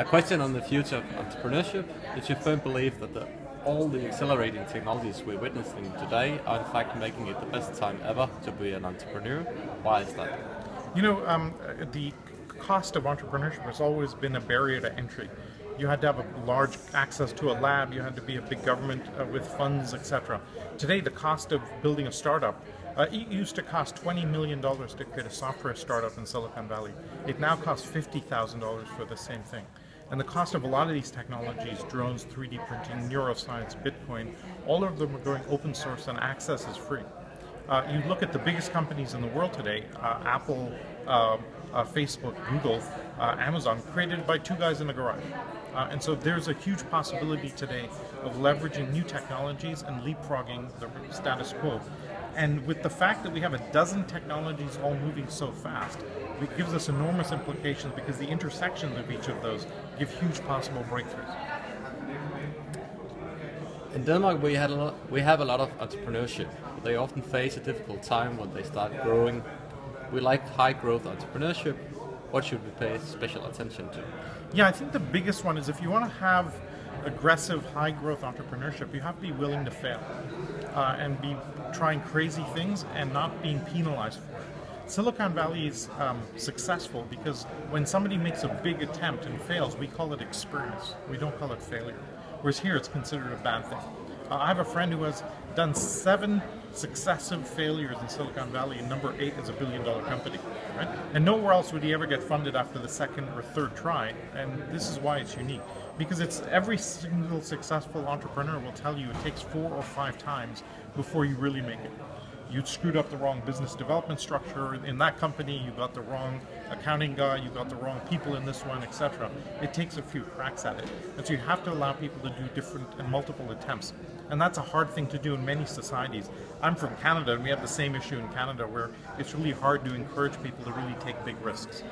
A question on the future of entrepreneurship. It's your firm belief that all the accelerating technologies we're witnessing today are in fact making it the best time ever to be an entrepreneur. Why is that? The cost of entrepreneurship has always been a barrier to entry. You had to have a large access to a lab, you had to be a big government with funds, etc. Today, the cost of building a startup, it used to cost $20 million to create a software startup in Silicon Valley. It now costs $50,000 for the same thing. And the cost of a lot of these technologies, drones, 3D printing, neuroscience, Bitcoin, all of them are going open source and access is free. You look at the biggest companies in the world today, Apple, Facebook, Google, Amazon, created by two guys in a garage. And so there's a huge possibility today of leveraging new technologies and leapfrogging the status quo. And with the fact that we have a dozen technologies all moving so fast, it gives us enormous implications because the intersections of each of those give huge possible breakthroughs. In Denmark, we have a lot of entrepreneurship. They often face a difficult time when they start growing. We like high growth entrepreneurship. What should we pay special attention to? Yeah, I think the biggest one is if you want to have aggressive high growth entrepreneurship, you have to be willing to fail and be trying crazy things and not being penalized for it. Silicon Valley is successful because when somebody makes a big attempt and fails, we call it experience. We don't call it failure. Whereas here, it's considered a bad thing. I have a friend who has done 7 successive failures in Silicon Valley, and number 8 is a billion-dollar company, right? And nowhere else would he ever get funded after the second or third try, and this is why it's unique. Because it's every single successful entrepreneur will tell you it takes 4 or 5 times before you really make it. You screwed up the wrong business development structure in that company, you got the wrong accounting guy, you got the wrong people in this one, etc. It takes a few cracks at it. And so you have to allow people to do different and multiple attempts. And that's a hard thing to do in many societies. I'm from Canada, and we have the same issue in Canada where it's really hard to encourage people to really take big risks.